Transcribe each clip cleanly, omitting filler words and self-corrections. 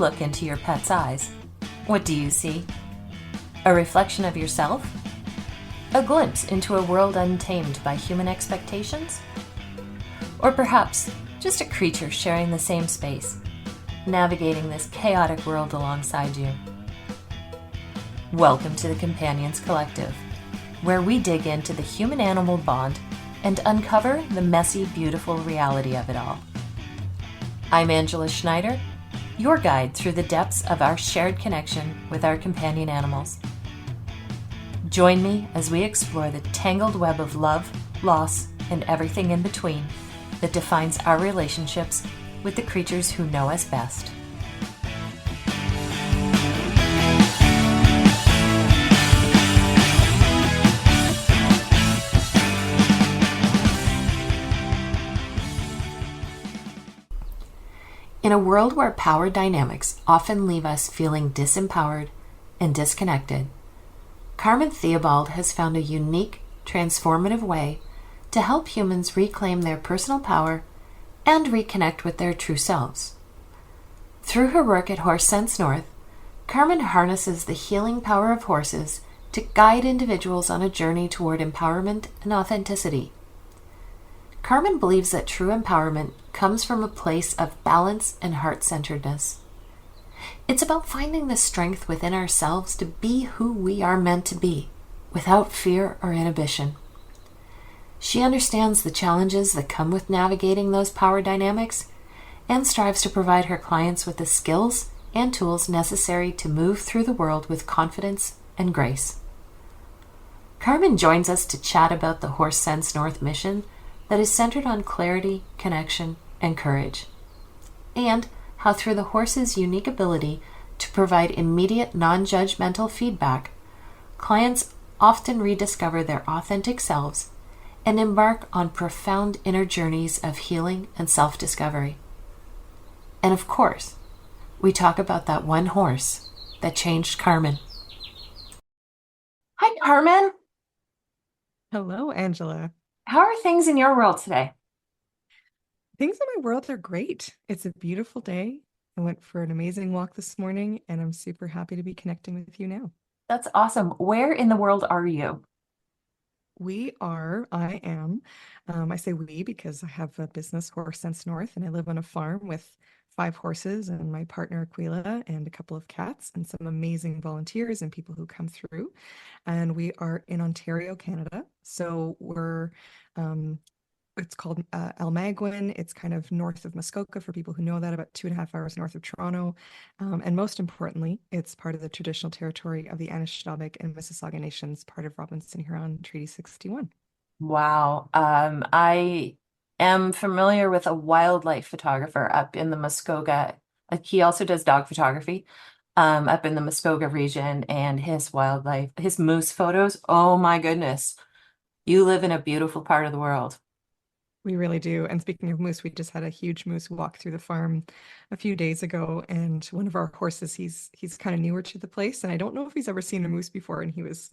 look into your pet's eyes, what do you see? A reflection of yourself? A glimpse into a world untamed by human expectations? Or perhaps just a creature sharing the same space, navigating this chaotic world alongside you? Welcome to the Companions Collective, where we dig into the human-animal bond and uncover the messy, beautiful reality of it all. I'm Angela Schneider, your guide through the depths of our shared connection with our companion animals. Join me as we explore the tangled web of love, loss, and everything in between that defines our relationships with the creatures who know us best. In a world where power dynamics often leave us feeling disempowered and disconnected, Carmen Theobald has found a unique, transformative way to help humans reclaim their personal power and reconnect with their true selves. Through her work at Horse Sense North, Carmen harnesses the healing power of horses to guide individuals on a journey toward empowerment and authenticity. Carmen believes that true empowerment comes from a place of balance and heart-centeredness. It's about finding the strength within ourselves to be who we are meant to be, without fear or inhibition. She understands the challenges that come with navigating those power dynamics and strives to provide her clients with the skills and tools necessary to move through the world with confidence and grace. Carmen joins us to chat about the Horse Sense North mission that is centered on clarity, connection, and courage, and how through the horse's unique ability to provide immediate non-judgmental feedback, clients often rediscover their authentic selves and embark on profound inner journeys of healing and self-discovery. And of course, we talk about that one horse that changed Carmen. Hi, Carmen. Hello, Angela. How are things in your world today? Things in my world are great. It's a beautiful day. I went for an amazing walk this morning, and I'm super happy to be connecting with you now. That's awesome. Where in the world are you? I am, I say we because I have a business, Horse Sense North, and I live on a farm with 5 horses and my partner, Aquila, and a couple of cats and some amazing volunteers and people who come through. And we are in Ontario, Canada. So it's called Almaguin. It's kind of north of Muskoka for people who know that, about 2.5 hours north of Toronto. And most importantly, it's part of the traditional territory of the Anishinaabeg and Mississauga Nations, part of Robinson-Huron Treaty 61. Wow. I am familiar with a wildlife photographer up in the Muskoka. He also does dog photography, up in the Muskoka region, and his moose photos. Oh my goodness. You live in a beautiful part of the world. We really do. And speaking of moose, we just had a huge moose walk through the farm a few days ago. And one of our horses, he's kind of newer to the place. And I don't know if he's ever seen a moose before. And he was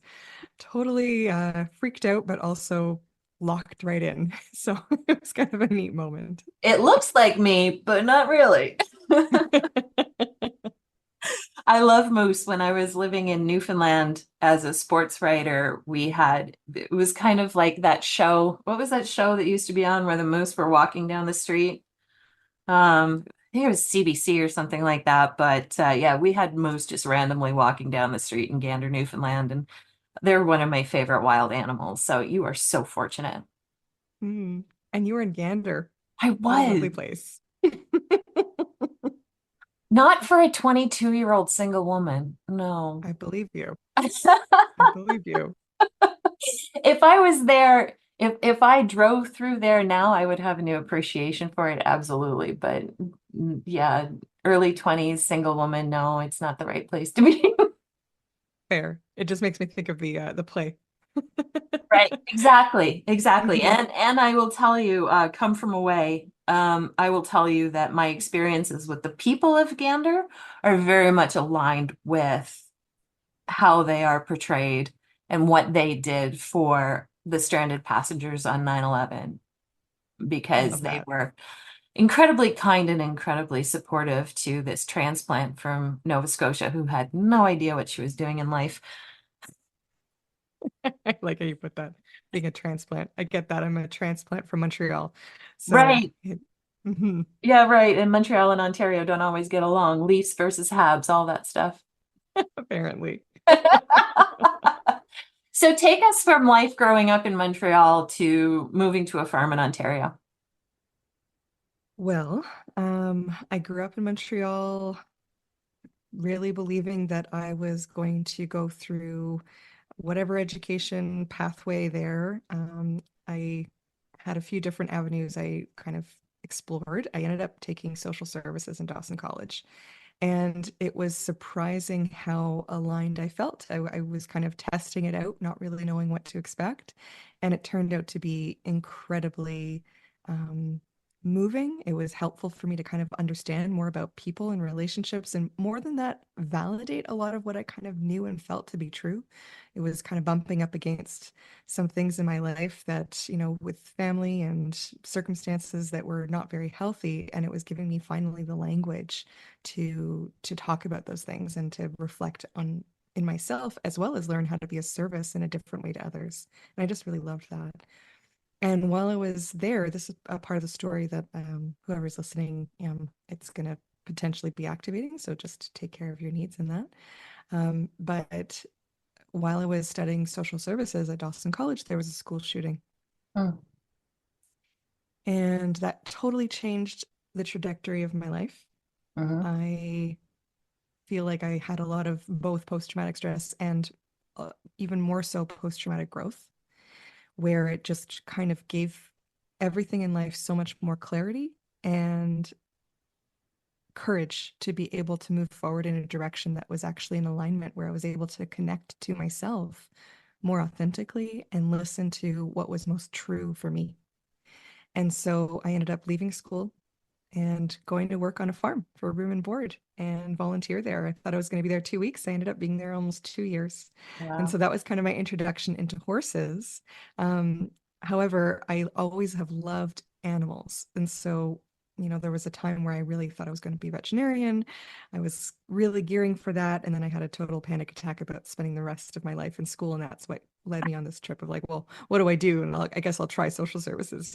totally freaked out, but also locked right in. So it was kind of a neat moment. It looks like me, but not really. I love moose. When I was living in Newfoundland as a sports writer, it was kind of like that show. What was that show that used to be on where the moose were walking down the street? I think it was CBC or something like that. But yeah, we had moose just randomly walking down the street in Gander, Newfoundland, and they're one of my favorite wild animals. So you are so fortunate. Mm. And you were in Gander. I What a lovely was. place. Not for a 22-year-old single woman. No. I believe you. I believe you. If I was there, if I drove through there now, I would have a new appreciation for it, absolutely. But yeah, early 20s, single woman, no, it's not the right place to be. Fair. It just makes me think of the play. Right. Exactly. Exactly. Mhm. And I will tell you, come from away. I will tell you that my experiences with the people of Gander are very much aligned with how they are portrayed and what they did for the stranded passengers on 9/11, I because love they that. were incredibly kind and incredibly supportive to this transplant from Nova Scotia who had no idea what she was doing in life. I like how you put that, being a transplant. I get that. I'm a transplant from Montreal. So, Right. mhm. Yeah, right. And Montreal and Ontario don't always get along. Leafs versus Habs, all that stuff. Apparently. So take us from life growing up in Montreal to moving to a farm in Ontario. Well, I grew up in Montreal, really believing that I was going to go through whatever education pathway there. I had a few different avenues I kind of explored. I ended up taking social services in Dawson College. And it was surprising how aligned I felt. I was kind of testing it out, not really knowing what to expect. And it turned out to be incredibly um, moving. It was helpful for me to kind of understand more about people and relationships, and more than that, validate a lot of what I kind of knew and felt to be true. It was kind of bumping up against some things in my life that, with family and circumstances that were not very healthy. And it was giving me finally the language to talk about those things and to reflect on in myself, as well as learn how to be a service in a different way to others. And I just really loved that. And while I was there, this is a part of the story that whoever's listening, it's going to potentially be activating. So just take care of your needs in that. But while I was studying social services at Dawson College, there was a school shooting. Mm. And that totally changed the trajectory of my life. Mhm. I feel like I had a lot of both post-traumatic stress and even more so post-traumatic growth, where it just kind of gave everything in life so much more clarity and courage to be able to move forward in a direction that was actually in alignment, where I was able to connect to myself more authentically and listen to what was most true for me. And so I ended up leaving school and going to work on a farm for room and board and volunteer there. I thought I was going to be there 2 weeks. I ended up being there almost 2 years. And Wow. so that was kind of my introduction into horses. Um, However, I always have loved animals. And so, there was a time where I really thought I was going to be a veterinarian. I was really gearing for that. And then I had a total panic attack about spending the rest of my life in school. And that's what led me on this trip of like, well, what do I do? And I guess I'll try social services.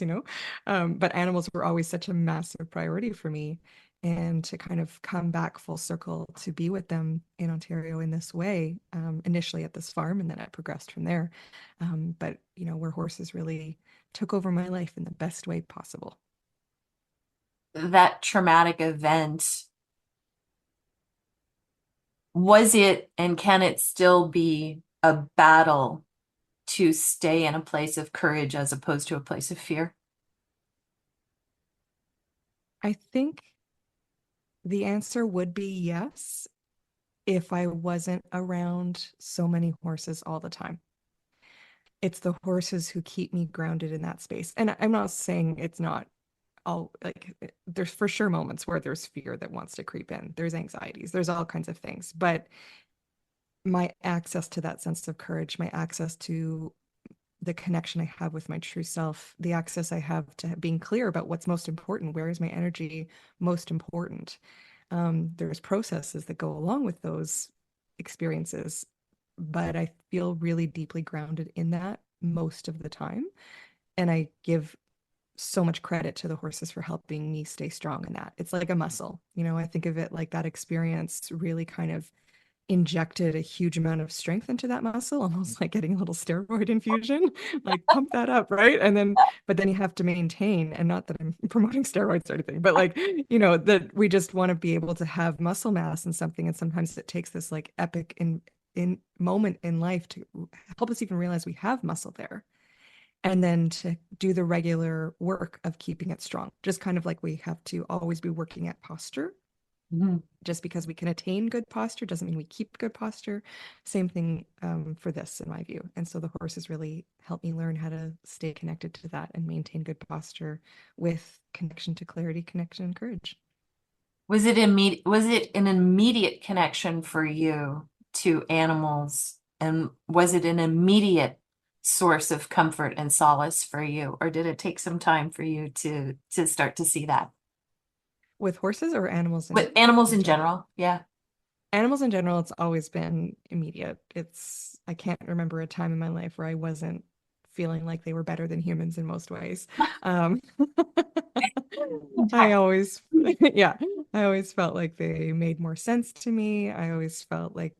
But animals were always such a massive priority for me. And to kind of come back full circle to be with them in Ontario in this way, initially at this farm, and then I progressed from there. But, where horses really took over my life in the best way possible. That traumatic event, was it and can it still be a battle to stay in a place of courage as opposed to a place of fear? I think the answer would be yes, if I wasn't around so many horses all the time. It's the horses who keep me grounded in that space. And I'm not saying it's not all like there's for sure moments where there's fear that wants to creep in. There's anxieties, there's all kinds of things. But my access to that sense of courage, my access to the connection I have with my true self, the access I have to being clear about what's most important, where is my energy most important. There's processes that go along with those experiences, but I feel really deeply grounded in that most of the time. And I give so much credit to the horses for helping me stay strong in that. It's like a muscle. I think of it like that experience really kind of injected a huge amount of strength into that muscle, almost like getting a little steroid infusion, like pump that up, right? But then you have to maintain, and not that I'm promoting steroids or anything, but like, that we just want to be able to have muscle mass and something. And sometimes it takes this like epic in moment in life to help us even realize we have muscle there. And then to do the regular work of keeping it strong, just kind of like we have to always be working at posture. Mhm. Just because we can attain good posture doesn't mean we keep good posture. Same thing for this, in my view. And so the horses really help me learn how to stay connected to that and maintain good posture with connection to clarity, connection, and courage. Was it an immediate connection for you to animals? And was it an immediate source of comfort and solace for you? Or did it take some time for you to start to see that? With horses or animals With animals in in general? general? Yeah. Animals in general, it's always been immediate. I can't remember a time in my life where I wasn't feeling like they were better than humans in most ways. Um, I always, yeah, I always felt like they made more sense to me. I always felt like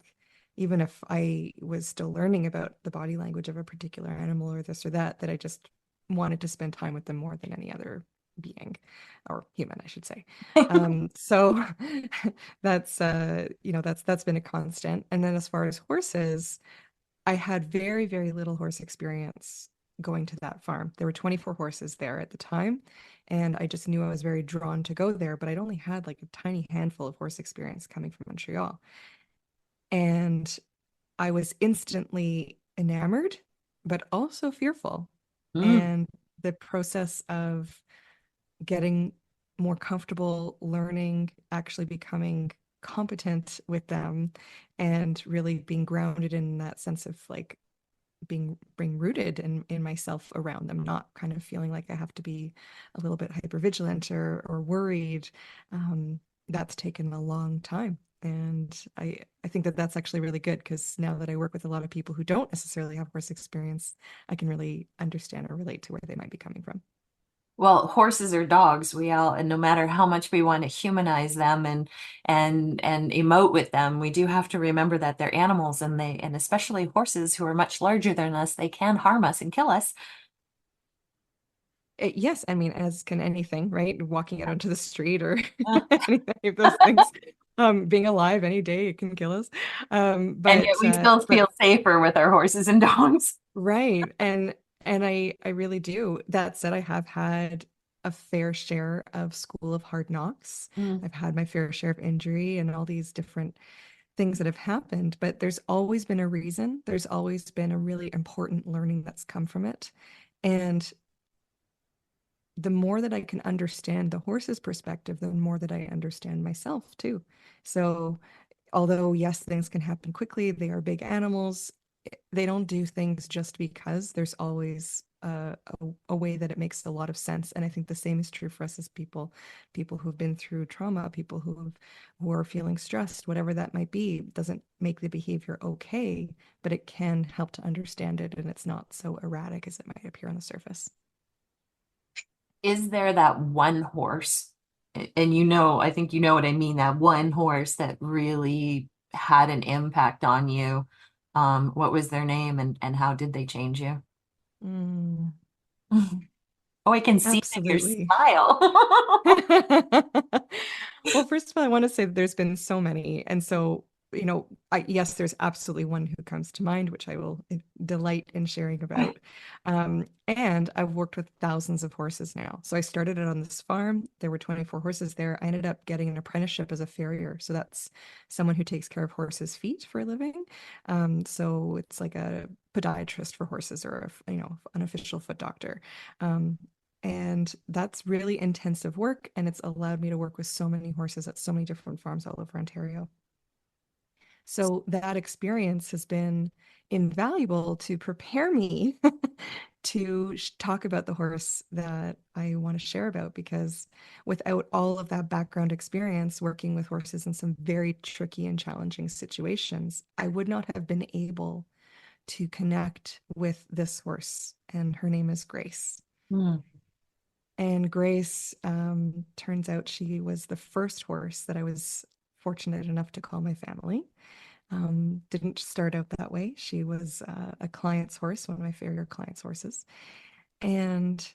even if I was still learning about the body language of a particular animal or this or that, that I just wanted to spend time with them more than any other being or human, I should say. So that's that's been a constant. And then as far as horses, I had very, very little horse experience going to that farm. There were 24 horses there at the time, and I just knew I was very drawn to go there, but I'd only had like a tiny handful of horse experience coming from Montreal. And I was instantly enamored, but also fearful. Mm. And the process of getting more comfortable learning, actually becoming competent with them, and really being grounded in that sense of like being rooted in myself around them, not kind of feeling like I have to be a little bit hyper vigilant or worried. Um, that's taken a long time. And I think that that's actually really good because now that I work with a lot of people who don't necessarily have horse experience, I can really understand or relate to where they might be coming from. Well, horses or dogs, we all, and no matter how much we want to humanize them and emote with them, we do have to remember that they're animals and especially horses who are much larger than us, they can harm us and kill us. Yes, I mean, as can anything, right? Walking out onto the street or Uh, anything of those things. Being alive any day, it can kill us. And yet we still But feel safer with our horses and dogs. right. And I really do. That said, I have had a fair share of school of hard knocks. Mm. I've had my fair share of injury and all these different things that have happened, but there's always been a reason. There's always been a really important learning that's come from it. And the more that I can understand the horse's perspective, the more that I understand myself too. So, although, yes, things can happen quickly, they are big animals. They don't do things just because. There's always a way that it makes a lot of sense. And I think the same is true for us as people, people who've been through trauma, people who are feeling stressed, whatever that might be, doesn't make the behavior okay, but it can help to understand it, and it's not so erratic as it might appear on the surface. Is there that one horse, and I think you know what I mean, that one horse that really had an impact on you? What was their name and how did they change you? Mm, Oh, I can see it in your absolutely. smile. Well, first of all, I want to say that there's been so many. And so, yes, there's absolutely one who comes to mind, which I will delight in sharing about. And I've worked with thousands of horses now. So I started it on this farm. There were 24 horses there. I ended up getting an apprenticeship as a farrier. So that's someone who takes care of horses' feet for a living. So it's like a podiatrist for horses or, an official foot doctor. Um, and that's really intensive work, and it's allowed me to work with so many horses at so many different farms all over Ontario. So that experience has been invaluable to prepare me to talk about the horse that I want to share about, because without all of that background experience working with horses in some very tricky and challenging situations, I would not have been able to connect with this horse. And her name is Grace. Hmm. And Grace, turns out she was the first horse that I was fortunate enough to call my family. Didn't start out that way. She was a client's horse, one of my farrier client's horses. And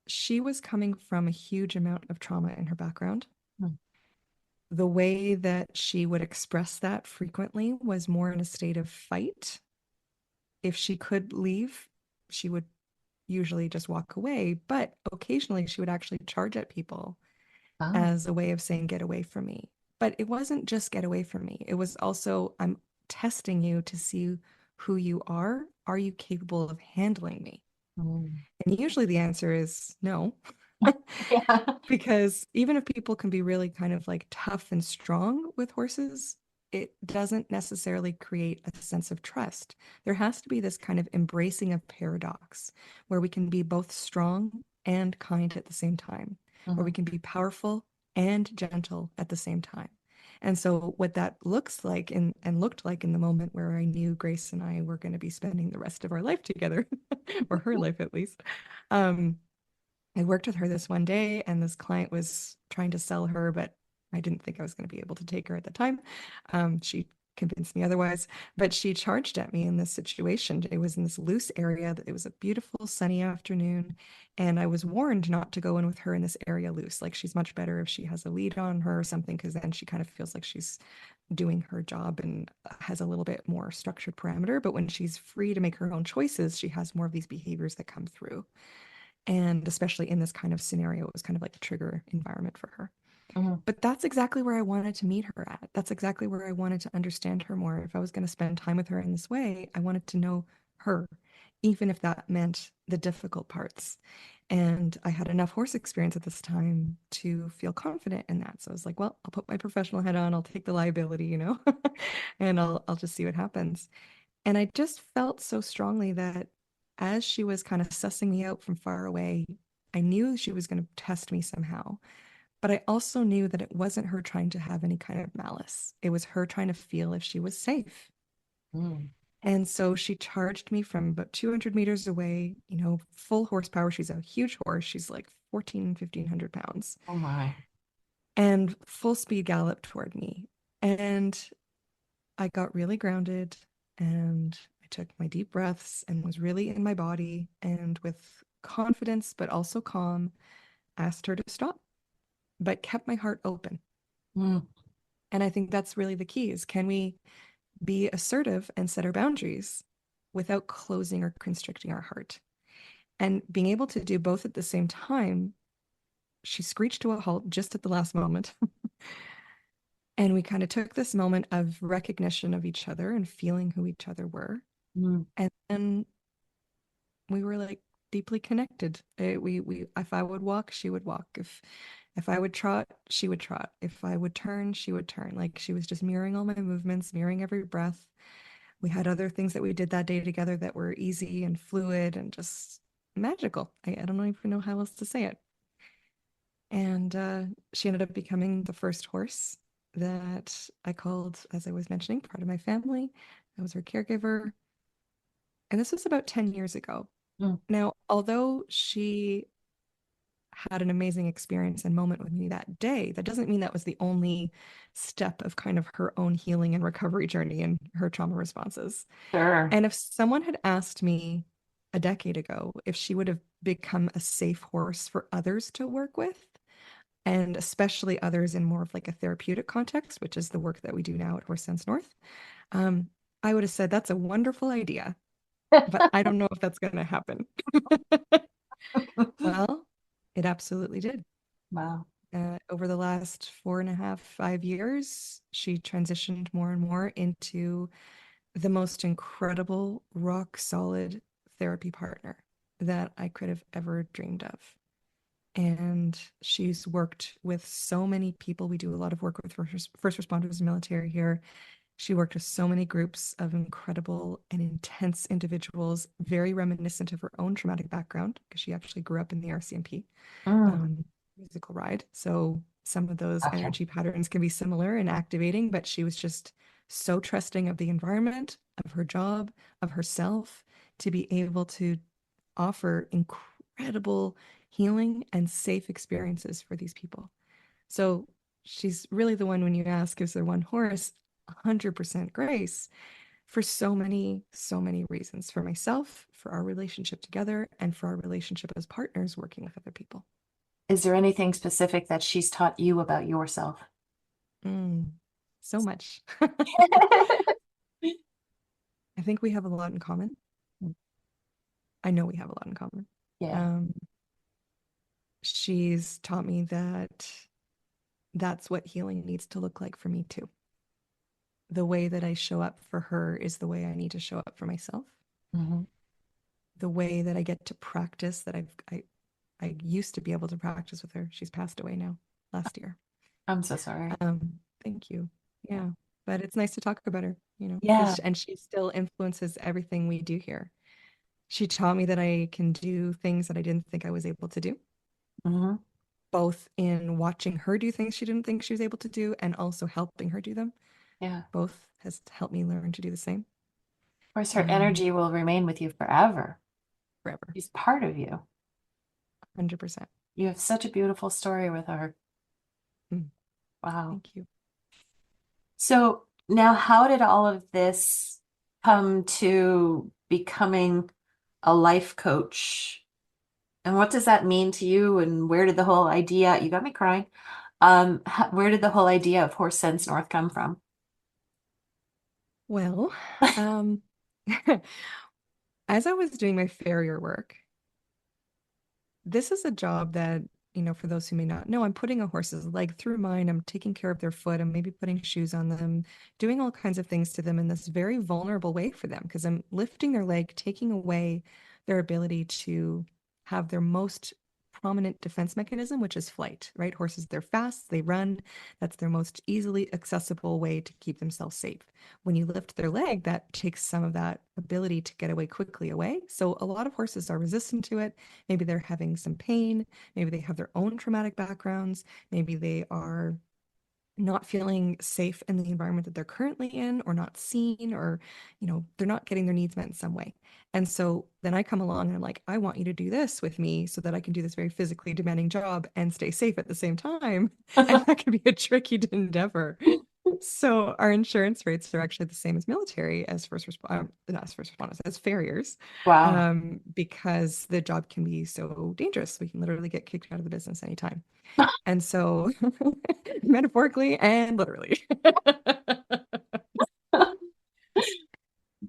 she was coming from a huge amount of trauma in her background. Hmm. The way that she would express that frequently was more in a state of fight. If she could leave, she would usually just walk away, but occasionally she would actually charge at people Oh. as a way of saying, get away from me. But it wasn't just get away from me. It was also, I'm testing you to see who you are. Are you capable of handling me? Hmm. And usually the answer is no. Yeah. Because even if people can be really kind of like tough and strong with horses, it doesn't necessarily create a sense of trust. There has to be this kind of embracing of paradox where we can be both strong and kind at the same time. where we Mhm. can be powerful and gentle at the same time. And so what that looks like and looked like in the moment where I knew Grace and I were going to be spending the rest of our life together, or her life at least. Um, I worked with her this one day, and this client was trying to sell her, but I didn't think I was going to be able to take her at the time. She convinced me otherwise, but she charged at me in this situation. It was in this loose area. It was a beautiful sunny afternoon, and I was warned not to go in with her in this area loose. Like, she's much better if she has a lead on her or something, because then she kind of feels like she's doing her job and has a little bit more structured parameter. But when she's free to make her own choices, she has more of these behaviors that come through. And especially in this kind of scenario, it was kind of like a trigger environment for her. Mhm. But that's exactly where I wanted to meet her at. That's exactly where I wanted to understand her more. If I was going to spend time with her in this way, I wanted to know her, even if that meant the difficult parts. And I had enough horse experience at this time to feel confident in that. So I was like, well, I'll put my professional head on, I'll take the liability, and I'll just see what happens. And I just felt so strongly that as she was kind of sussing me out from far away, I knew she was going to test me somehow. But I also knew that it wasn't her trying to have any kind of malice. It was her trying to feel if she was safe. Mm. And so she charged me from about 200 meters away, full horsepower. She's a huge horse. She's like 1,500 pounds, Oh my. and full speed gallop toward me. And I got really grounded, and I took my deep breaths and was really in my body, and with confidence, but also calm, asked her to stop, but kept my heart open. Mm. And I think that's really the key, is can we be assertive and set our boundaries without closing or constricting our heart? And being able to do both at the same time, she screeched to a halt just at the last moment. And we kind of took this moment of recognition of each other and feeling who each other were. Mm. And then we were like deeply connected. If I would walk, she would walk. If I would trot, she would trot. If I would turn, she would turn. Like, she was just mirroring all my movements, mirroring every breath. We had other things that we did that day together that were easy and fluid and just magical. I don't even know how else to say it. And she ended up becoming the first horse that I called, as I was mentioning, part of my family. I was her caregiver. And this was about 10 years ago. Mm. Now, although she had an amazing experience and moment with me that day, that doesn't mean that was the only step of kind of her own healing and recovery journey and her trauma responses. Sure. And if someone had asked me a decade ago if she would have become a safe horse for others to work with, and especially others in more of like a therapeutic context, which is the work that we do now at Horse Sense North, um, I would have said that's a wonderful idea, but I don't know if that's going to happen. Well, it absolutely did. Wow. Over the last 4.5, 5 years, she transitioned more and more into the most incredible, rock solid therapy partner that I could have ever dreamed of. And she's worked with so many people. We do a lot of work with first responders and military here. She worked with so many groups of incredible and intense individuals, very reminiscent of her own traumatic background, because she actually grew up in the RCMP Mm. um, musical ride. So some of those Gotcha. energy patterns can be similar and activating, but she was just so trusting of the environment, of her job, of herself, to be able to offer incredible healing and safe experiences for these people. So she's really the one, when you ask, is there one horse? 100% Grace, for so many reasons, for myself, for our relationship together, and for our relationship as partners working with other people. Is there anything specific that she's taught you about yourself? Mm, so much. I think we have a lot in common. I know we have a lot in common. Yeah. Um, she's taught me that that's what healing needs to look like for me too. The way that I show up for her is the way I need to show up for myself. Hmm. The way that I get to practice that I used to be able to practice with her. She's passed away now last year. I'm so sorry. Thank you. Yeah. Yeah, but it's nice to talk about her, Yeah. and she still influences everything we do here. She taught me that I can do things that I didn't think I was able to do. Hmm. both in watching her do things she didn't think she was able to do and also helping her do them. Yeah. Both has helped me learn to do the same. Of course, her Um, energy will remain with you forever. Forever, She's part of you. 100%. You have such a beautiful story with her. Mm, Wow. thank you. So now, how did all of this come to becoming a life coach? And what does that mean to you? And where did the whole idea, you got me crying. Where did the whole idea of Horse Sense North come from? Well, um, as I was doing my farrier work, this is a job that, for those who may not know, I'm putting a horse's leg through mine. I'm taking care of their foot. I'm maybe putting shoes on them, doing all kinds of things to them in this very vulnerable way for them because I'm lifting their leg, taking away their ability to have their most prominent defense mechanism, which is flight, right? Horses, they're fast, they run. That's their most easily accessible way to keep themselves safe. When you lift their leg, that takes some of that ability to get away quickly away. So a lot of horses are resistant to it. Maybe they're having some pain. Maybe they have their own traumatic backgrounds. Maybe they are not feeling safe in the environment that they're currently in or not seen or they're not getting their needs met in some way. And so then I come along and I'm like, I want you to do this with me so that I can do this very physically demanding job and stay safe at the same time. And that can be a tricky endeavor. So our insurance rates are actually the same as military, as not as first responders, as farriers, Wow. because the job can be so dangerous. We can literally get kicked out of the business anytime. And so, metaphorically and literally.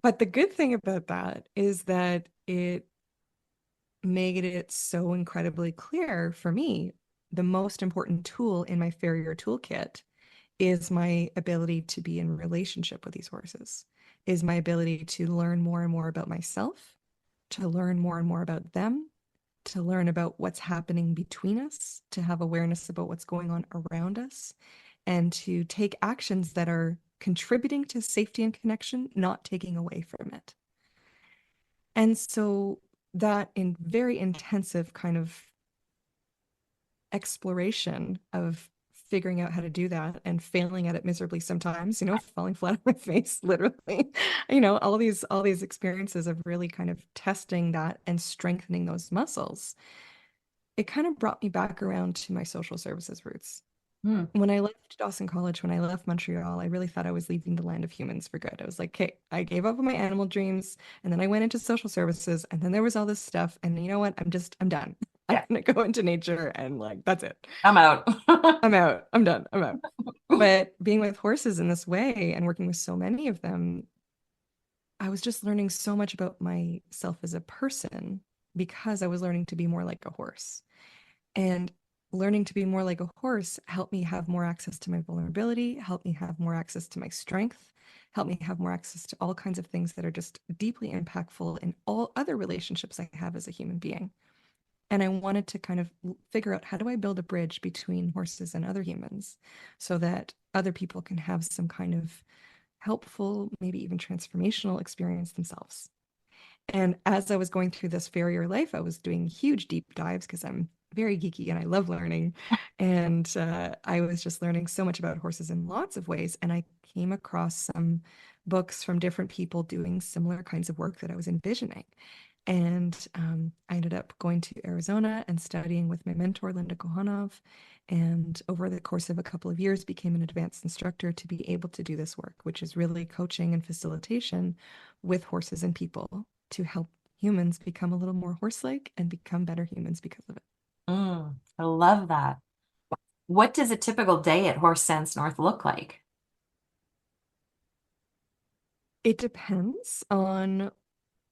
But the good thing about that is that it made it so incredibly clear for me. The most important tool in my farrier toolkit is my ability to be in relationship with these horses, is my ability to learn more and more about myself, to learn more and more about them, to learn about what's happening between us, to have awareness about what's going on around us, and to take actions that are contributing to safety and connection, not taking away from it. And so that in very intensive kind of exploration of figuring out how to do that and failing at it miserably sometimes, falling flat on my face, literally, all these experiences of really kind of testing that and strengthening those muscles, it kind of brought me back around to my social services roots. Hmm. When I left Dawson College, when I left Montreal, I really thought I was leaving the land of humans for good. I was like, okay, I gave up on my animal dreams, and then I went into social services, and then there was all this stuff, and you know what? I'm done. I'm Yeah, gonna go into nature and like that's it. I'm out. I'm out. I'm done. I'm out. But being with horses in this way and working with so many of them, I was just learning so much about myself as a person because I was learning to be more like a horse. And learning to be more like a horse helped me have more access to my vulnerability, helped me have more access to my strength, helped me have more access to all kinds of things that are just deeply impactful in all other relationships I have as a human being. And I wanted to kind of figure out how do I build a bridge between horses and other humans so that other people can have some kind of helpful, maybe even transformational experience themselves. And as I was going through this farrier life, I was doing huge deep dives because I'm very geeky and I love learning. And I was just learning so much about horses in lots of ways. And I came across some books from different people doing similar kinds of work that I was envisioning. And I ended up going to Arizona and studying with my mentor, Linda Kohanov. And over the course of a couple of years, became an advanced instructor to be able to do this work, which is really coaching and facilitation with horses and people to help humans become a little more horse-like and become better humans because of it. I love that. What does a typical day at Horse Sense North look like? It depends on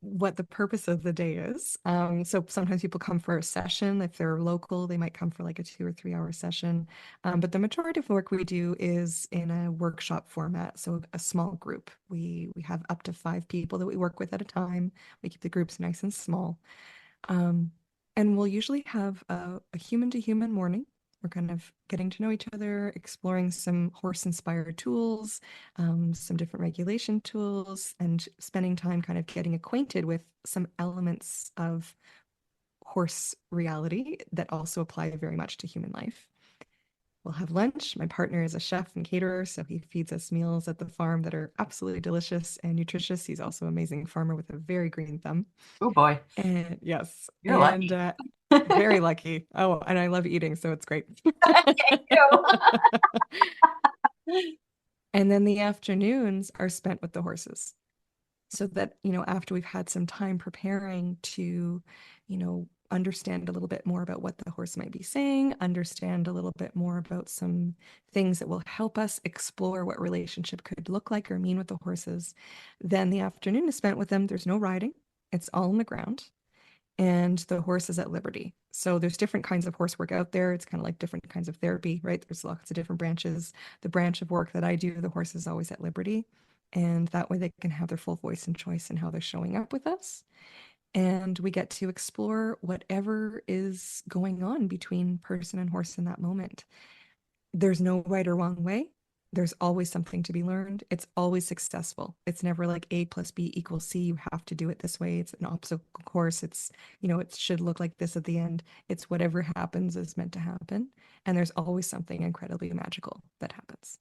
what the purpose of the day is. So sometimes people come for a session. If they're local, they might come for like a 2 or 3 hour session. But the majority of the work we do is in a workshop format, so a small group. We have up to 5 people that we work with at a time. We keep the groups nice and small. Um, and we'll usually have a human to human morning. We're kind of getting to know each other, exploring some horse inspired tools, some different regulation tools, and spending time kind of getting acquainted with some elements of horse reality that also apply very much to human life. We'll have lunch. My partner is a chef and caterer, so he feeds us meals at the farm that are absolutely delicious and nutritious. He's also an amazing farmer with a very green thumb. Oh boy, And yes, you're and lucky. very lucky. Oh, and I love eating, so it's great. And then the afternoons are spent with the horses. So that, after we've had some time preparing to, understand a little bit more about what the horse might be saying, understand a little bit more about some things that will help us explore what relationship could look like or mean with the horses, then the afternoon is spent with them. There's no riding, it's all on the ground, and the horse is at liberty. So there's different kinds of horse work out there. It's kind of like different kinds of therapy, right? There's lots of different branches. The branch of work that I do, the horse is always at liberty. And that way they can have their full voice and choice in how they're showing up with us. And we get to explore whatever is going on between person and horse in that moment. There's no right or wrong way. There's always something to be learned. It's always successful. It's never like A plus B equals C. You have to do it this way. It's an obstacle course. It should look like this at the end. It's whatever happens is meant to happen. And there's always something incredibly magical that happens.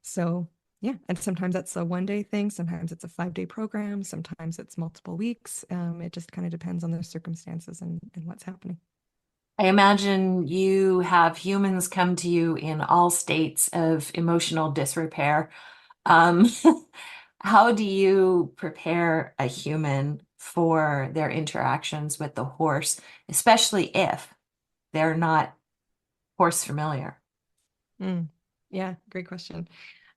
So, yeah. And sometimes that's a 1 day thing. Sometimes it's a 5 day program. Sometimes it's multiple weeks. It just kind of depends on the circumstances and what's happening. I imagine you have humans come to you in all states of emotional disrepair. Um, how do you prepare a human for their interactions with the horse, especially if they're not horse familiar? Mm. Yeah, great question.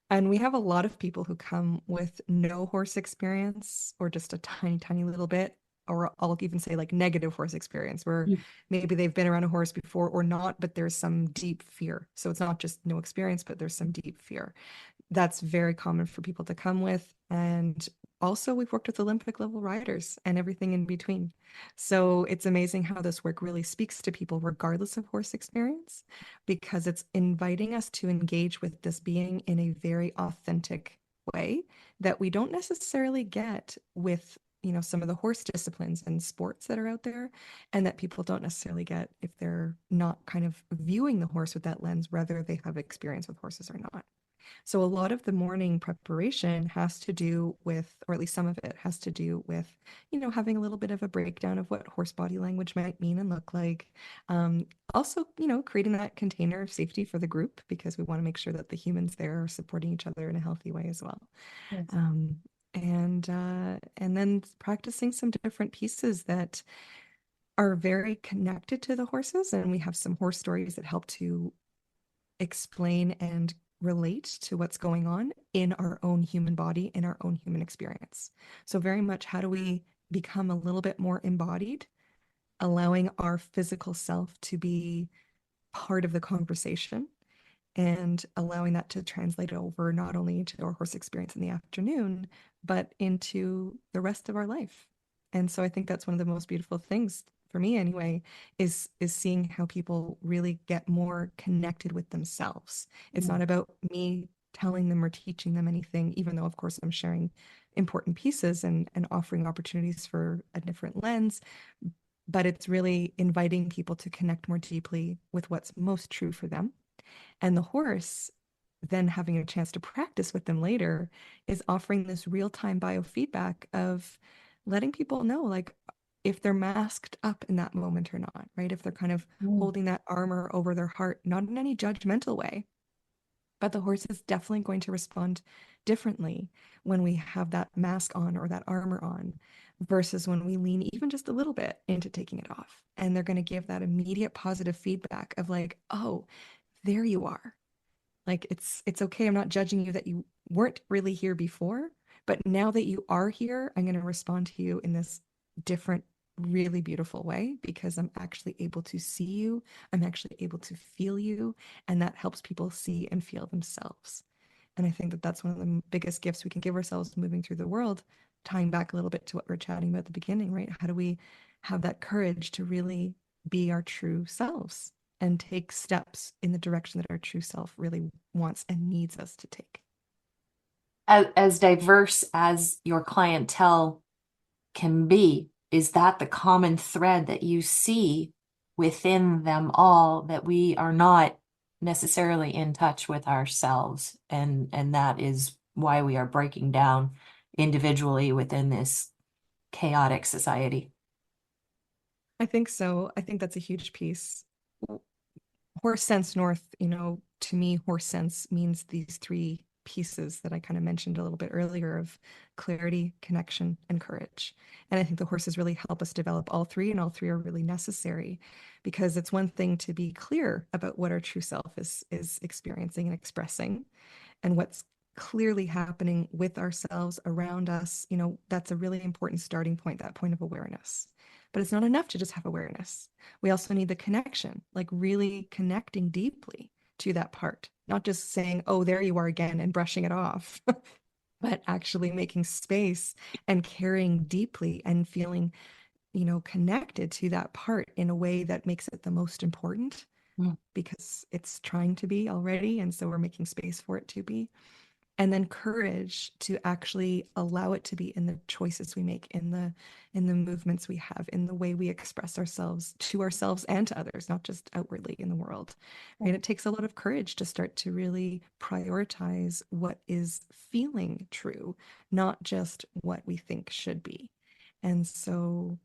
And we have a lot of people who come with no horse experience or just a tiny, tiny little bit, or I'll even say like negative horse experience, where maybe they've been around a horse before or not, but there's some deep fear. So it's not just no experience, but there's some deep fear. That's very common for people to come with. And also, we've worked with Olympic level riders and everything in between. So it's amazing how this work really speaks to people, regardless of horse experience, because it's inviting us to engage with this being in a very authentic way that we don't necessarily get with some of the horse disciplines and sports that are out there, and that people don't necessarily get if they're not kind of viewing the horse with that lens, whether they have experience with horses or not. So a lot of the morning preparation has to do with, or at least some of it has to do with, having a little bit of a breakdown of what horse body language might mean and look like. Also, creating that container of safety for the group, because we want to make sure that the humans there are supporting each other in a healthy way as well. Yes. Um, and then practicing some different pieces that are very connected to the horses. And we have some horse stories that help to explain and relate to what's going on in our own human body, in our own human experience. So, very much, how do we become a little bit more embodied, allowing our physical self to be part of the conversation and allowing that to translate over not only into our horse experience in the afternoon, but into the rest of our life. And so I think that's one of the most beautiful things for me anyway, is seeing how people really get more connected with themselves. It's not about me telling them or teaching them anything, even though of course I'm sharing important pieces and offering opportunities for a different lens, but it's really inviting people to connect more deeply with what's most true for them. And the horse, then having a chance to practice with them later, is offering this real-time biofeedback of letting people know, like, if they're masked up in that moment or not, right? If they're kind of Mm. holding that armor over their heart, not in any judgmental way, but the horse is definitely going to respond differently when we have that mask on or that armor on versus when we lean even just a little bit into taking it off. And they're going to give that immediate positive feedback of like, oh, there you are. Like it's okay. I'm not judging you that you weren't really here before, but now that you are here, I'm going to respond to you in this different, really beautiful way because I'm actually able to see you. I'm actually able to feel you, and that helps people see and feel themselves. And I think that that's one of the biggest gifts we can give ourselves moving through the world, tying back a little bit to what we are chatting about at the beginning, right? How do we have that courage to really be our true selves and take steps in the direction that our true self really wants and needs us to take? As diverse as your clientele can be, is that the common thread that you see within them all, that we are not necessarily in touch with ourselves, and that is why we are breaking down individually within this chaotic society. I think so. I think that's a huge piece. Horse sense north, to me, horse sense means these three pieces that I kind of mentioned a little bit earlier of clarity, connection, and courage. And I think the horses really help us develop all three, and all three are really necessary because it's one thing to be clear about what our true self is experiencing and expressing and what's clearly happening with ourselves around us. That's a really important starting point, that point of awareness. But it's not enough to just have awareness. We also need the connection, like really connecting deeply to that part, not just saying, oh, there you are again and brushing it off, but actually making space and caring deeply and feeling, connected to that part in a way that makes it the most important Mm. because it's trying to be already. And so we're making space for it to be. And then courage to actually allow it to be in the choices we make, in the movements we have, in the way we express ourselves to ourselves and to others, not just outwardly in the world. Right? It takes a lot of courage to start to really prioritize what is feeling true, not just what we think should be. And so,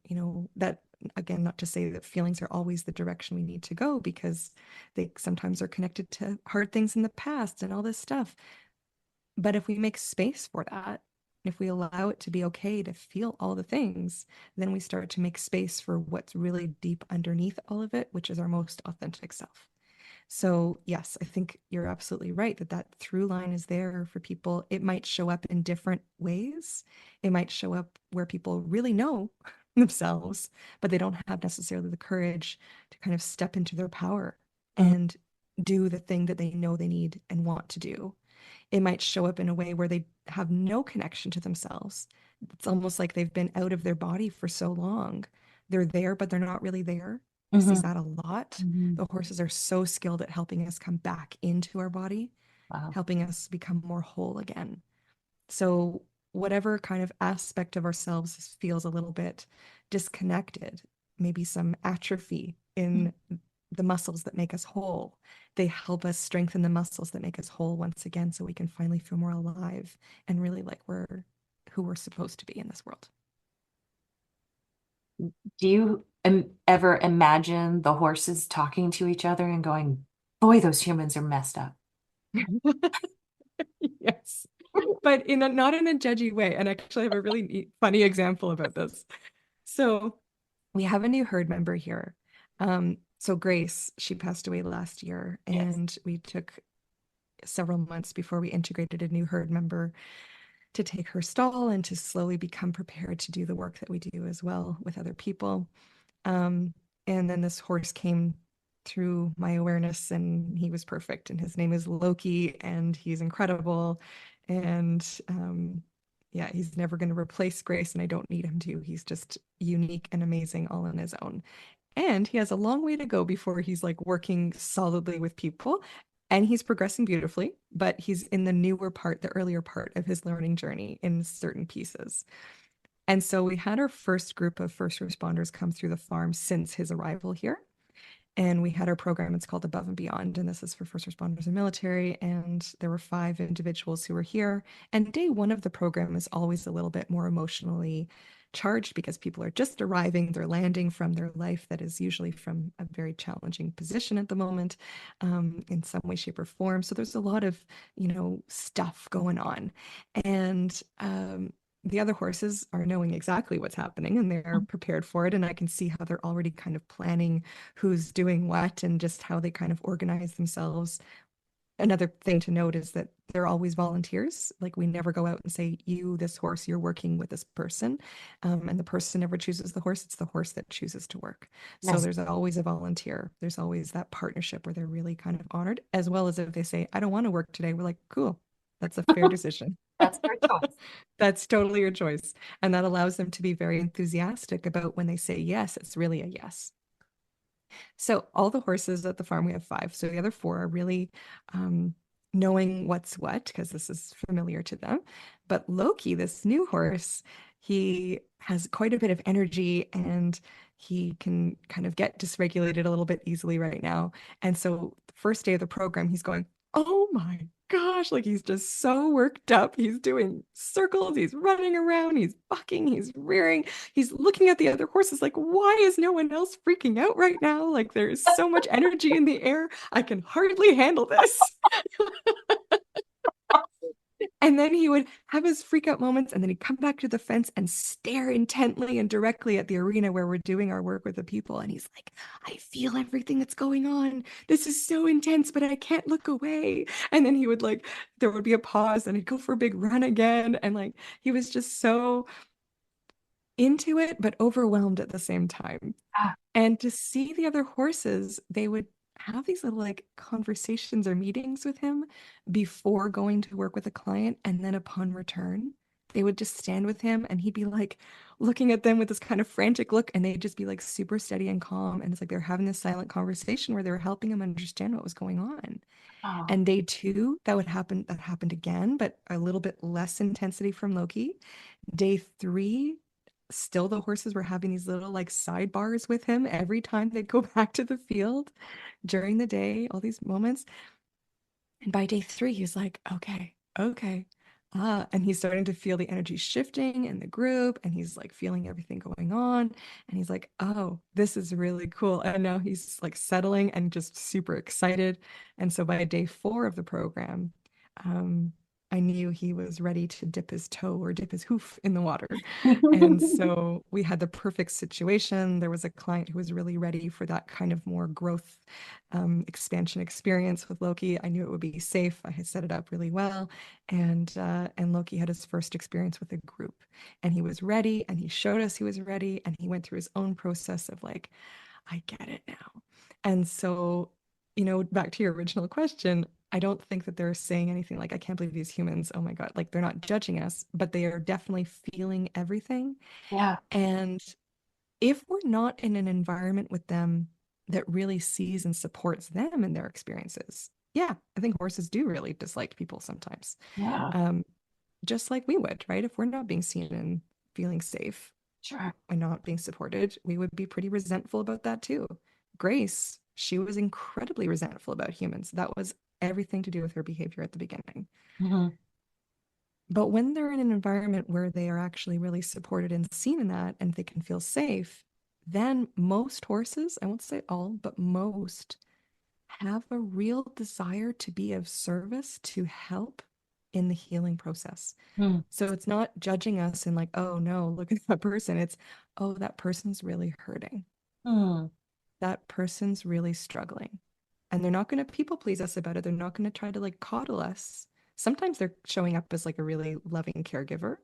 that again, not to say that feelings are always the direction we need to go because they sometimes are connected to hard things in the past and all this stuff. But if we make space for that, if we allow it to be okay to feel all the things, then we start to make space for what's really deep underneath all of it, which is our most authentic self. So, yes, I think you're absolutely right that that through line is there for people. It might show up in different ways. It might show up where people really know themselves, but they don't have necessarily the courage to kind of step into their power Mm. and do the thing that they know they need and want to do. It might show up in a way where they have no connection to themselves. It's almost like they've been out of their body for so long. They're there, but they're not really there. I see Mhm. that a lot. Mhm. The horses are so skilled at helping us come back into our body, Wow. helping us become more whole again. So, whatever kind of aspect of ourselves feels a little bit disconnected, maybe some atrophy in the muscles that make us whole, they help us strengthen the muscles that make us whole once again so we can finally feel more alive and really like we're who we're supposed to be in this world. Do you ever imagine the horses talking to each other and going, boy, those humans are messed up? Yes, but not in a judgy way. And actually, I have a really neat, funny example about this. So we have a new herd member here. So Grace, she passed away last year, Yes. and we took several months before we integrated a new herd member to take her stall and to slowly become prepared to do the work that we do as well with other people. Um, and then this horse came through my awareness, and he was perfect. And his name is Loki, and he's incredible. And yeah, he's never going to replace Grace, and I don't need him to. He's just unique and amazing all on his own. And he has a long way to go before he's like working solidly with people. And he's progressing beautifully, but he's in the newer part, the earlier part of his learning journey in certain pieces. And so we had our first group of first responders come through the farm since his arrival here. And we had our program, it's called Above and Beyond, and this is for first responders and military. And there were 5 individuals who were here. And day one of the program is always a little bit more emotionally charged because people are just arriving, they're landing from their life that is usually from a very challenging position at the moment, in some way, shape, or form. So there's a lot of, stuff going on. And the other horses are knowing exactly what's happening and they're prepared for it. And I can see how they're already kind of planning who's doing what and just how they kind of organize themselves. Another thing to note is that they're always volunteers. Like we never go out and say, you, this horse, you're working with this person. And the person never chooses the horse. It's the horse that chooses to work. So Nice. there's always a volunteer. There's always that partnership where they're really kind of honored, as well as if they say, I don't want to work today. We're like, cool, that's a fair decision. That's their choice. That's totally your choice. And that allows them to be very enthusiastic about when they say yes, it's really a yes. So all the horses at the farm, we have 5. So the other 4 are really knowing what's what, because this is familiar to them. But Loki, this new horse, He has quite a bit of energy and he can kind of get dysregulated a little bit easily right now. And so the first day of the program, he's going, oh my gosh, like he's just so worked up. He's doing circles, he's running around, he's bucking, he's rearing, he's looking at the other horses like, why is no one else freaking out right now? Like there is so much energy in the air. I can hardly handle this. And then he would have his freak out moments, and then he'd come back to the fence and stare intently and directly at the arena where we're doing our work with the people. And he's like, I feel everything that's going on. This is so intense, but I can't look away. And then he would like, there would be a pause and he'd go for a big run again. And like, he was just so into it, but overwhelmed at the same time. Ah, And to see the other horses, they would have these little like conversations or meetings with him before going to work with a client. And then upon return, they would just stand with him and he'd be like looking at them with this kind of frantic look. And they'd just be like super steady and calm. And it's like they're having this silent conversation where they were helping him understand what was going on. oh, And day two, that would happen, that happened again, but a little bit less intensity from Loki. Day three, still the horses were having these little like sidebars with him every time they'd go back to the field during the day, all these moments. And by day three, he's like, okay, okay. And he's starting to feel the energy shifting in the group, and he's like feeling everything going on. And he's like, oh, this is really cool. And now he's like settling and just super excited. And so by day four of the program, um, I knew he was ready to dip his toe or dip his hoof in the water. And so we had the perfect situation. There was a client who was really ready for that kind of more growth expansion experience with Loki. I knew it would be safe. I had set it up really well, and Loki had his first experience with a group, and he was ready, and he showed us he was ready, and he went through his own process of like, I get it now. And so, back to your original question, I don't think that they're saying anything like, I can't believe these humans, oh my God, like they're not judging us, but they are definitely feeling everything. yeah, And if we're not in an environment with them that really sees and supports them in their experiences, yeah, I think horses do really dislike people sometimes. yeah, Um, just like we would, right? If we're not being seen and feeling safe sure. and not being supported, we would be pretty resentful about that too. Grace, she was incredibly resentful about humans. That was everything to do with her behavior at the beginning. Mhm. But when they're in an environment where they are actually really supported and seen in that and they can feel safe, then most horses, I won't say all, but most have a real desire to be of service to help in the healing process. Mm, So it's not judging us and like, oh no, look at that person. It's, oh, that person's really hurting. mm, That person's really struggling. And they're not going to people please us about it. They're not going to try to like coddle us. Sometimes they're showing up as like a really loving caregiver,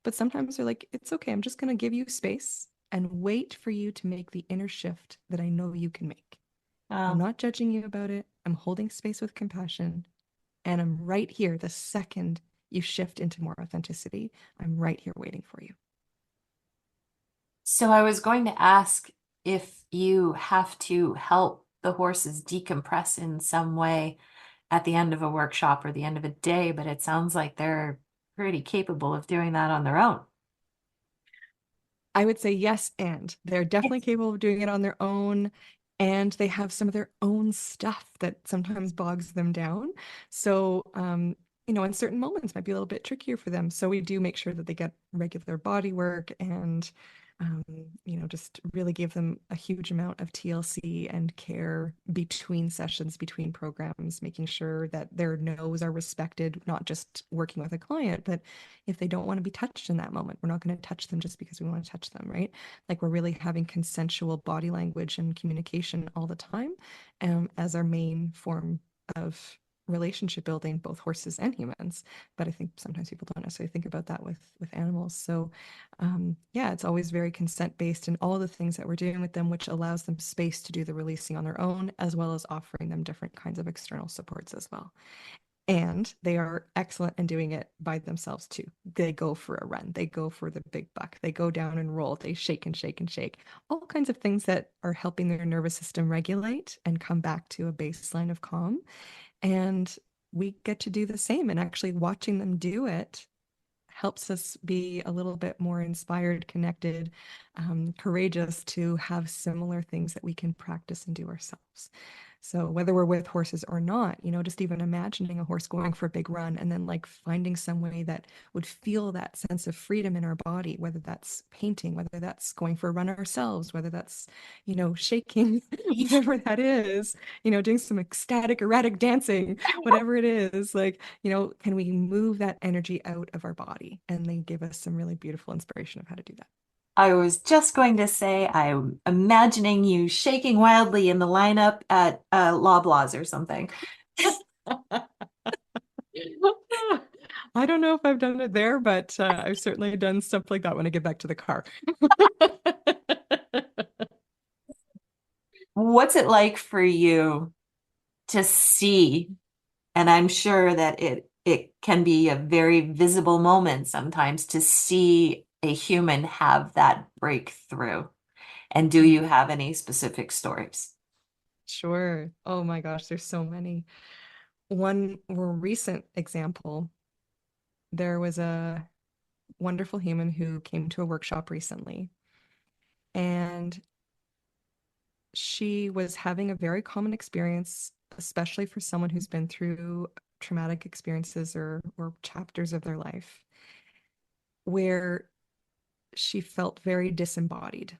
but sometimes they're like, it's okay. I'm just going to give you space and wait for you to make the inner shift that I know you can make. I'm um, not judging you about it. I'm holding space with compassion. And I'm right here the second you shift into more authenticity. I'm right here waiting for you. so I was going to ask if you have to help the horses decompress in some way at the end of a workshop or the end of a day, but it sounds like they're pretty capable of doing that on their own. I would say yes, and they're definitely Yes. capable of doing it on their own. And they have some of their own stuff that sometimes bogs them down. So, in certain moments might be a little bit trickier for them. So we do make sure that they get regular body work and, um, just really give them a huge amount of TLC and care between sessions, between programs, making sure that their no's are respected, not just working with a client, but if they don't want to be touched in that moment, we're not going to touch them just because we want to touch them, right? Like we're really having consensual body language and communication all the time, as our main form of relationship building, both horses and humans. But I think sometimes people don't necessarily think about that with animals. So yeah, it's always very consent based and all the things that we're doing with them, which allows them space to do the releasing on their own, as well as offering them different kinds of external supports as well. And they are excellent in doing it by themselves too. They go for a run, they go for the big buck, they go down and roll, they shake and shake and shake. All kinds of things that are helping their nervous system regulate and come back to a baseline of calm. And we get to do the same. And actually, watching them do it helps us be a little bit more inspired, connected, courageous to have similar things that we can practice and do ourselves. So whether we're with horses or not, just even imagining a horse going for a big run and then like finding some way that would feel that sense of freedom in our body, whether that's painting, whether that's going for a run ourselves, whether that's, shaking, whatever that is, doing some ecstatic, erratic dancing, whatever it is, like, can we move that energy out of our body? And they give us some really beautiful inspiration of how to do that. I was just going to say, I'm imagining you shaking wildly in the lineup at Loblaws or something. I don't know if I've done it there, but I've certainly done stuff like that when I get back to the car. What's it like for you to see? And I'm sure that it can be a very visible moment sometimes to see a human have that breakthrough. And do you have any specific stories? Sure. Oh my gosh, there's so many. One more recent example, there was a wonderful human who came to a workshop recently, and she was having a very common experience, especially for someone who's been through traumatic experiences or chapters of their life, where she felt very disembodied.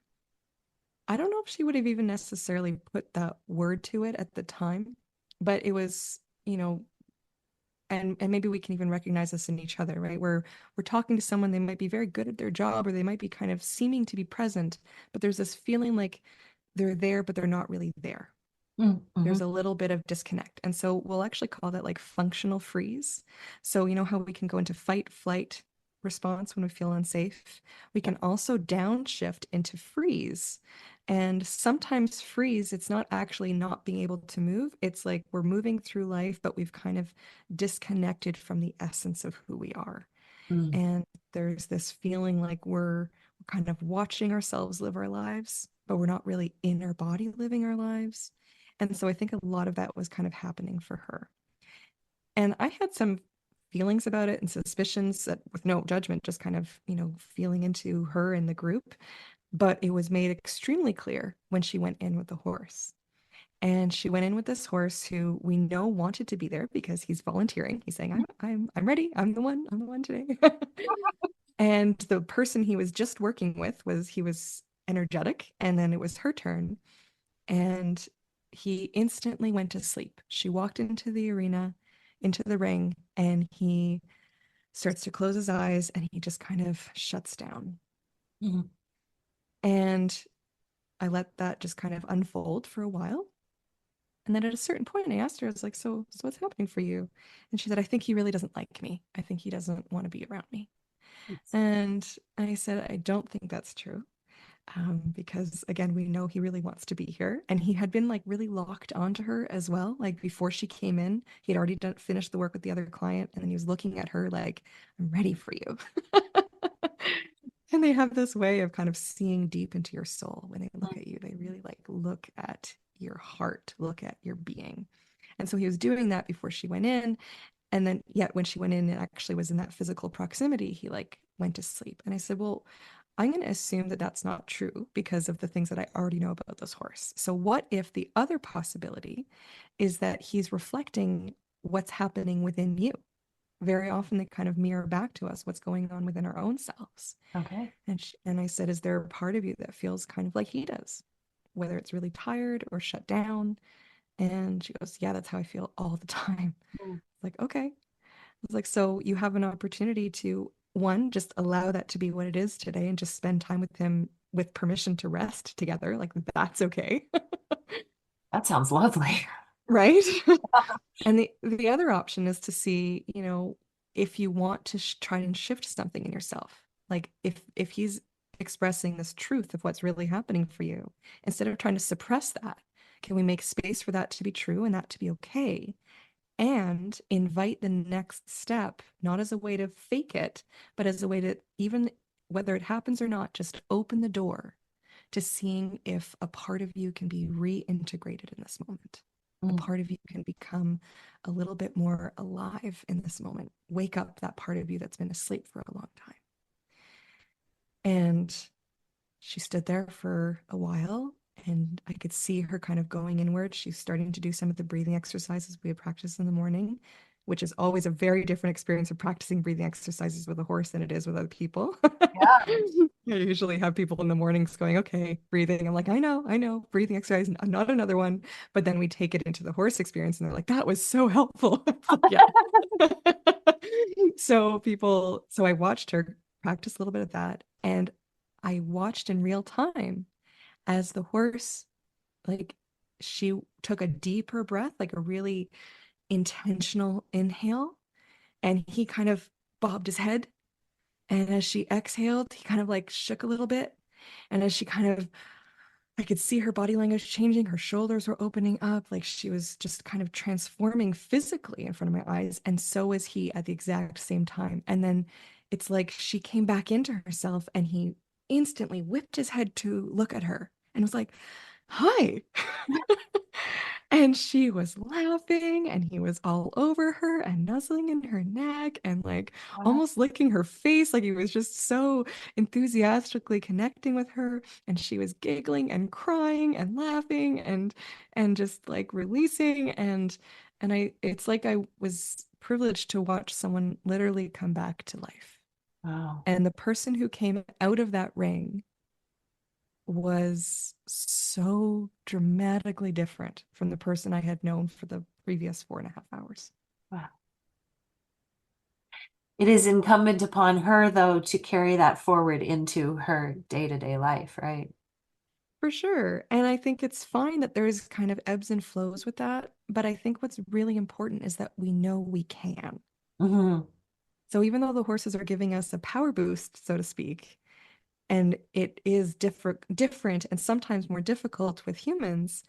I don't know if she would have even necessarily put that word to it at the time, but it was, and maybe we can even recognize this in each other, right? Where we're talking to someone, they might be very good at their job, or they might be kind of seeming to be present, but there's this feeling like they're there, but they're not really there. Mm-hmm. There's a little bit of disconnect. And so we'll actually call that like functional freeze. So, you know how we can go into fight, flight response when we feel unsafe? We can also downshift into freeze. And sometimes freeze, it's not actually not being able to move. It's like we're moving through life, but we've kind of disconnected from the essence of who we are. Mm. And there's this feeling like we're kind of watching ourselves live our lives, but we're not really in our body living our lives. And so I think a lot of that was kind of happening for her. And I had some feelings about it and suspicions that with no judgment, just kind of, feeling into her and the group. But it was made extremely clear when she went in with the horse. And she went in with this horse who we know wanted to be there because he's volunteering. He's saying, I'm ready. I'm the one. I'm the one today. And the person he was just working with was energetic. And then it was her turn. And he instantly went to sleep. She walked into the arena, into the ring, and he starts to close his eyes and he just kind of shuts down. Mhm. And I let that just kind of unfold for a while. And then at a certain point, I asked her, I was like, so what's happening for you? And she said, I think he really doesn't like me. I think he doesn't want to be around me. And I said, I don't think that's true. Because again, we know he really wants to be here. And he had been like really locked onto her as well. Like before she came in, he had already finished the work with the other client. And then he was looking at her like, I'm ready for you. And they have this way of kind of seeing deep into your soul when they look at you. They really like look at your heart, look at your being. And so he was doing that before she went in. And then yet when she went in, it actually was in that physical proximity, he like went to sleep. And I said, well, I'm going to assume that that's not true because of the things that I already know about this horse. So what if the other possibility is that he's reflecting what's happening within you? Very often they kind of mirror back to us what's going on within our own selves. Okay. And I said, is there a part of you that feels kind of like he does, whether it's really tired or shut down? And she goes, yeah, that's how I feel all the time. Mm. Like, okay. I was like, so you have an opportunity to, one, just allow that to be what it is today and just spend time with him with permission to rest together. Like, that's okay. That sounds lovely. Right? And the other option is to see, if you want to try and shift something in yourself, like if he's expressing this truth of what's really happening for you, instead of trying to suppress that, can we make space for that to be true and that to be okay? And invite the next step, not as a way to fake it, but as a way to, even whether it happens or not, just open the door to seeing if a part of you can be reintegrated in this moment. A Mm. part of you can become a little bit more alive in this moment. Wake up that part of you that's been asleep for a long And she stood there for a while, and I could see her kind of going inward. She's starting to do some of the breathing exercises we had practiced in the morning, which is always a very different experience of practicing breathing exercises with a horse than it is with other people. Yeah. I usually have people in the mornings going, okay, breathing. I'm like, I know, breathing exercise, not another one. But then we take it into the horse experience and they're like, that was so helpful. It's like, yeah. So I watched her practice a little bit of that. And I watched in real time as the horse, like, she took a deeper breath, like a really intentional inhale, and he kind of bobbed his head. And as she exhaled, he kind of like shook a little bit. And as she kind of, I could see her body language changing. Her shoulders were opening up, like she was just kind of transforming physically in front of my eyes. And so was he at the exact same time. And then it's like she came back into herself and he instantly whipped his head to look at her and was like, hi. And she was laughing and he was all over her and nuzzling in her neck and like Wow. almost licking her face. Like he was just so enthusiastically connecting with her. And she was giggling and crying and laughing and just like releasing. And I it's like I was privileged to watch someone literally come back to life. Wow. And the person who came out of that ring was so dramatically different from the person I had known for the previous 4.5 hours. Wow. It is incumbent upon her, though, to carry that forward into her day-to-day life, right? For sure. And I think it's fine that there's kind of ebbs and flows with that. But I think what's really important is that we know we can. Hmm. So even though the horses are giving us a power boost, so to speak, and it is different and sometimes more difficult with humans,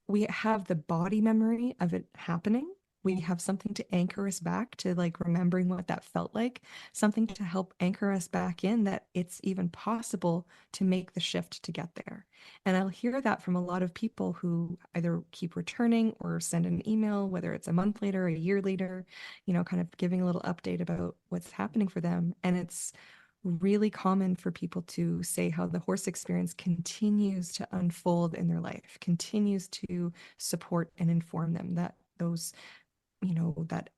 we have the body memory of it happening. We have something to anchor us back to like remembering what that felt like, something to help anchor us back in that it's even possible to make the shift to get there. And I'll hear that from a lot of people who either keep returning or send an email, whether it's a month later, a year later, kind of giving a little update about what's happening for them. And it's really common for people to say how the horse experience continues to unfold in their life, continues to support and inform them that those, that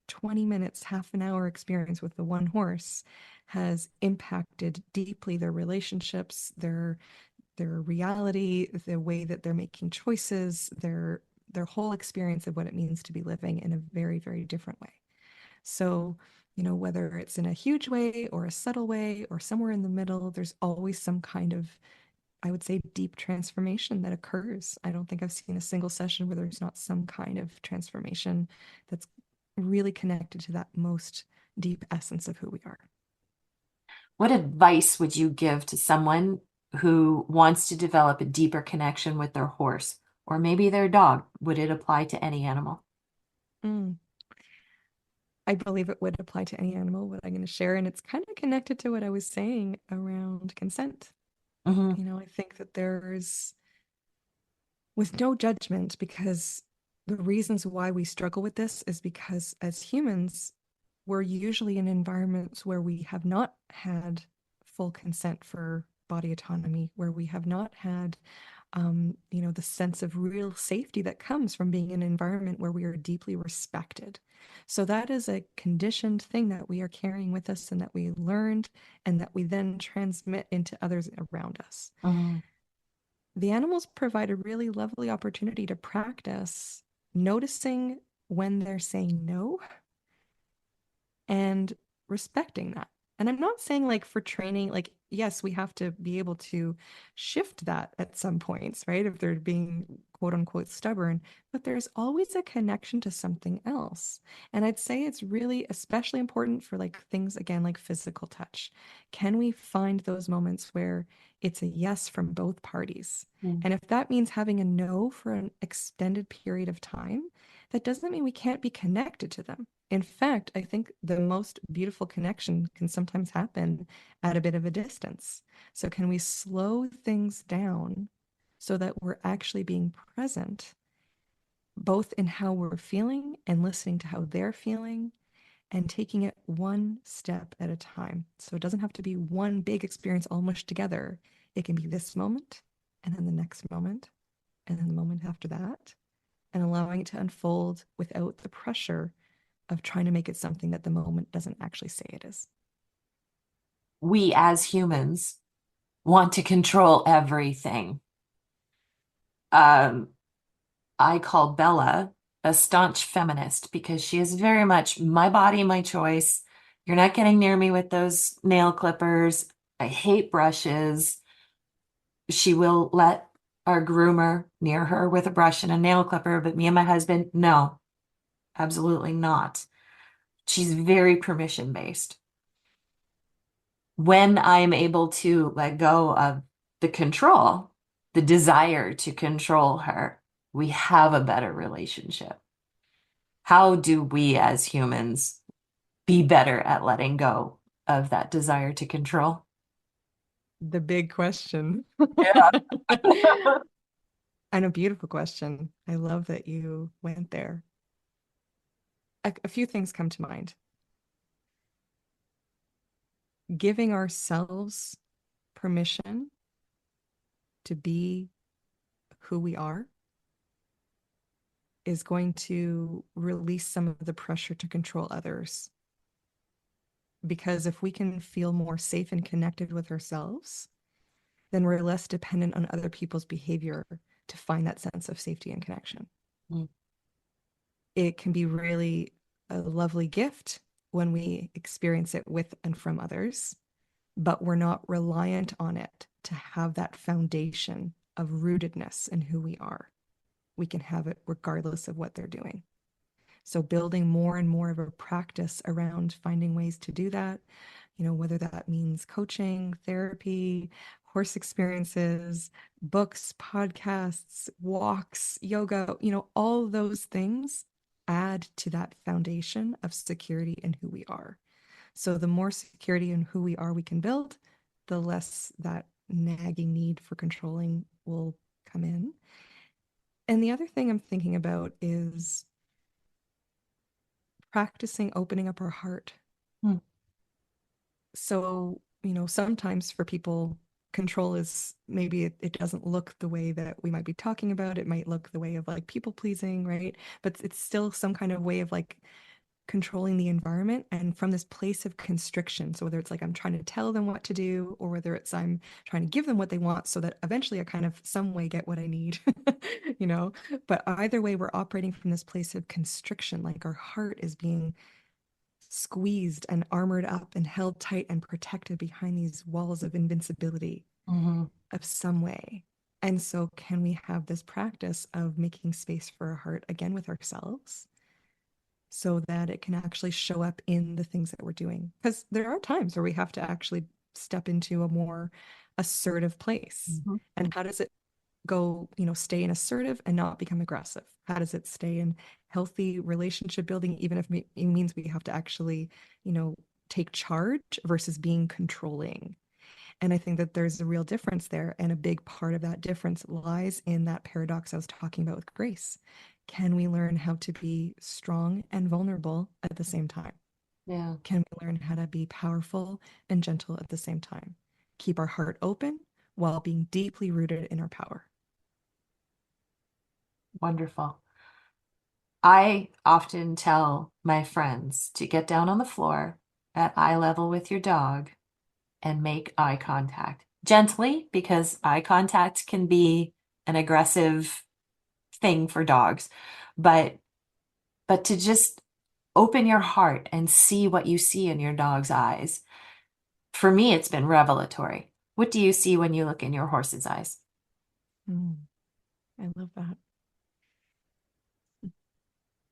20 minutes, half an hour experience with the one horse has impacted deeply their relationships, their reality, the way that they're making choices, their whole experience of what it means to be living in a very, very different way. So, whether it's in a huge way or a subtle way or somewhere in the middle, there's always some kind of, I would say, deep transformation that occurs. I don't think I've seen a single session where there's not some kind of transformation that's really connected to that most deep essence of who we are. What advice would you give to someone who wants to develop a deeper connection with their horse or maybe their dog? Would it apply to any animal? Mm. I believe it would apply to any animal, what I'm going to share. And it's kind of connected to what I was saying around consent. Hmm. I think that there's with no judgment, because the reasons why we struggle with this is because as humans, we're usually in environments where we have not had full consent for body autonomy, where we have not had, the sense of real safety that comes from being in an environment where we are deeply respected. So that is a conditioned thing that we are carrying with us and that we learned and that we then transmit into others around us. Hmm. The animals provide a really lovely opportunity to practice noticing when they're saying no and respecting that. And I'm not saying like for training, like, yes, we have to be able to shift that at some points, right? If they're being quote unquote stubborn, but there's always a connection to something else. And I'd say it's really especially important for like things again, like physical touch. Can we find those moments where it's a yes from both parties? And if that means having a no for an extended period of time, that doesn't mean we can't be connected to them. In fact, I think the most beautiful connection can sometimes happen at a bit of a distance. So, can we slow things down so that we're actually being present, both in how we're feeling and listening to how they're feeling, and taking it one step at a time. So it doesn't have to be one big experience all mushed together. It can be this moment, and then the next moment, and then the moment after that, and allowing it to unfold without the pressure of trying to make it something that the moment doesn't actually say it is. We as humans want to control everything. Um, I call Bella a staunch feminist because she is very much my body, my choice. You're not getting near me with those nail clippers. I hate brushes. She will let our groomer near her with a brush and a nail clipper, but me and my husband, no, absolutely not. She's very permission based. When I'm able to let go of the control, the desire to control her, we have a better relationship. How do we as humans be better at letting go of that desire to control? The big question. Yeah. And a beautiful question. I love that you went there. A few things come to mind. Giving ourselves permission to be who we are is going to release some of the pressure to control others. Because if we can feel more safe and connected with ourselves, then we're less dependent on other people's behavior to find that sense of safety and connection. Mm. It can be really a lovely gift when we experience it with and from others, but we're not reliant on it to have that foundation of rootedness in who we are. We can have it regardless of what they're doing. So building more and more of a practice around finding ways to do that, whether that means coaching, therapy, horse experiences, books, podcasts, walks, yoga, all those things add to that foundation of security in who we are. So the more security in who we are we can build, the less that nagging need for controlling will come in. And the other thing I'm thinking about is practicing opening up our heart. Mm. So, sometimes for people, control is maybe it doesn't look the way that we might be talking about. It might look the way of like people pleasing, right? But it's still some kind of way of like controlling the environment and from this place of constriction. So whether it's like I'm trying to tell them what to do, or whether it's I'm trying to give them what they want so that eventually I kind of some way get what I need, you know? But either way, we're operating from this place of constriction, like our heart is being squeezed and armored up and held tight and protected behind these walls of invincibility Mm-hmm. of some way. And so, can we have this practice of making space for our heart again with ourselves so that it can actually show up in the things that we're doing? Because there are times where we have to actually step into a more assertive place. Mm-hmm. And how does it go, stay in assertive and not become aggressive? How does it stay in healthy relationship building, even if it means we have to actually, take charge versus being controlling? And I think that there's a real difference there. And a big part of that difference lies in that paradox I was talking about with grace. Can we learn how to be strong and vulnerable at the same time? Yeah. Can we learn how to be powerful and gentle at the same time? Keep our heart open while being deeply rooted in our power. Wonderful. I often tell my friends to get down on the floor at eye level with your dog and make eye contact gently, because eye contact can be an aggressive thing for dogs, but to just open your heart and see what you see in your dog's eyes. For me, it's been revelatory. What do you see when you look in your horse's eyes? I love that.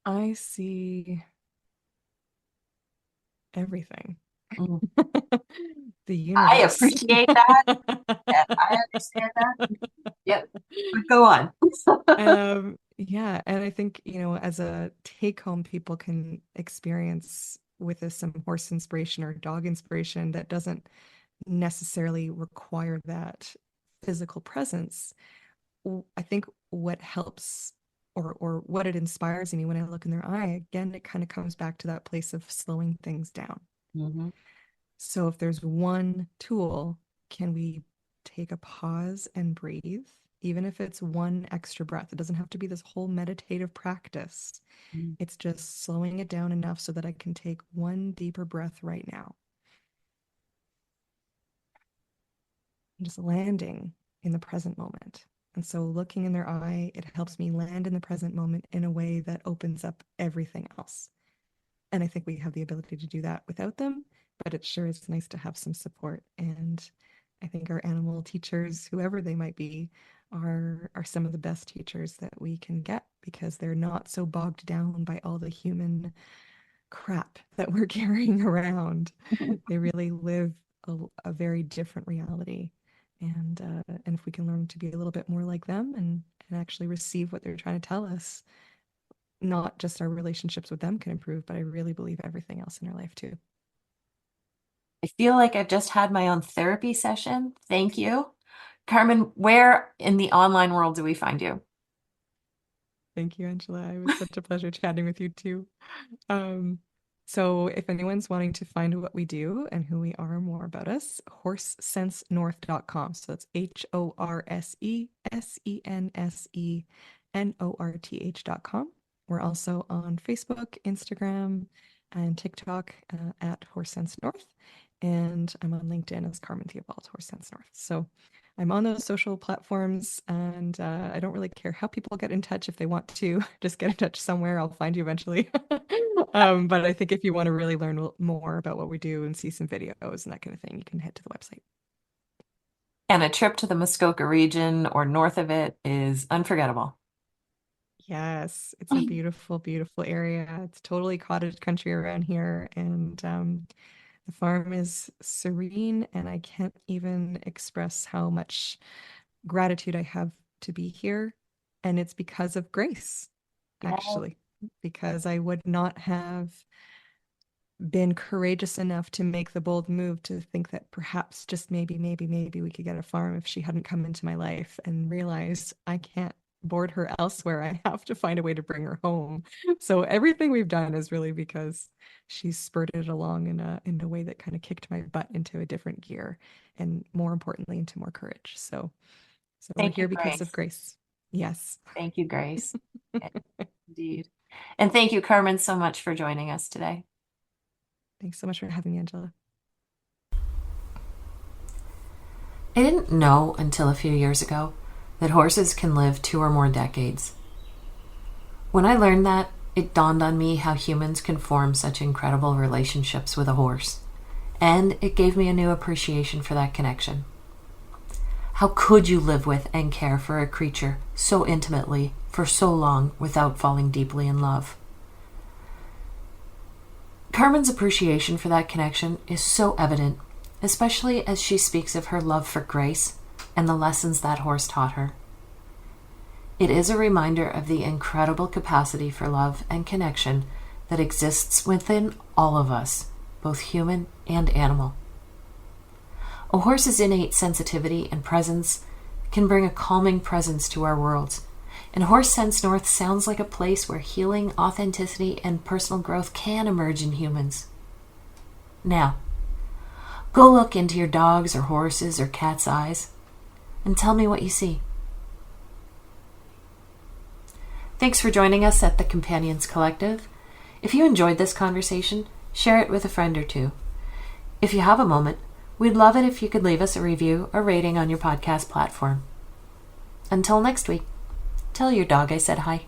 I see everything. Mm. The I universe. appreciate that. And I understand that. Yep. But go on. Yeah, and I think, as a take home, people can experience with this some horse inspiration or dog inspiration that doesn't necessarily require that physical presence. I think what helps or what it inspires in me when I look in their eye, again, it kind of comes back to that place of slowing things down. Mm-hmm. So if there's one tool, can we take a pause and breathe? Even if it's one extra breath, it doesn't have to be this whole meditative practice. Mm-hmm. It's just slowing it down enough so that I can take one deeper breath right now. And just landing in the present moment. And so looking in their eye, it helps me land in the present moment in a way that opens up everything else. And I think we have the ability to do that without them, but it sure is nice to have some support. And I think our animal teachers, whoever they might be, are some of the best teachers that we can get, because they're not so bogged down by all the human crap that we're carrying around. They really live a very different reality. And if we can learn to be a little bit more like them and actually receive what they're trying to tell us, not just our relationships with them can improve, but I really believe everything else in our life too. I feel like I've just had my own therapy session. Thank you. Carmen, where in the online world do we find you? Thank you, Angela. It was such a pleasure chatting with you too. Um, so if anyone's wanting to find what we do and who we are, more about us, horsesensenorth.com. So that's HORSESENSENORTH.com. We're also on Facebook, Instagram, and TikTok at Horse Sense North. And I'm on LinkedIn as Carmen Theobald, Horse Sense North. So I'm on those social platforms, and I don't really care how people get in touch. If they want to just get in touch somewhere, I'll find you eventually. But I think if you want to really learn more about what we do and see some videos and that kind of thing, you can head to the website. And a trip to the Muskoka region or north of it is unforgettable. Yes, it's a beautiful, beautiful area. It's totally cottage country around here, and the farm is serene, and I can't even express how much gratitude I have to be here. And it's because of Grace, Yeah. actually, because I would not have been courageous enough to make the bold move to think that perhaps just maybe we could get a farm if she hadn't come into my life, and realized I can't board her elsewhere. I have to find a way to bring her home. So everything we've done is really because she's spurted along in a way that kind of kicked my butt into a different gear, and more importantly, into more courage. So we're Thank you, here because of Grace. Grace. Yes. Thank you, Grace. Indeed. And thank you, Carmen, so much for joining us today. Thanks so much for having me, Angela. I didn't know until a few years ago that horses can live 2 or more decades. When I learned that, it dawned on me how humans can form such incredible relationships with a horse, and it gave me a new appreciation for that connection. How could you live with and care for a creature so intimately for so long without falling deeply in love? Carmen's appreciation for that connection is so evident, especially as she speaks of her love for Grace and the lessons that horse taught her. It is a reminder of the incredible capacity for love and connection that exists within all of us, both human and animal. A horse's innate sensitivity and presence can bring a calming presence to our worlds, and Horse Sense North sounds like a place where healing, authenticity, and personal growth can emerge in humans. Now, go look into your dog's or horse's or cat's eyes and tell me what you see. Thanks for joining us at the Companions Collective. If you enjoyed this conversation, share it with a friend or two. If you have a moment, we'd love it if you could leave us a review or rating on your podcast platform. Until next week, tell your dog I said hi.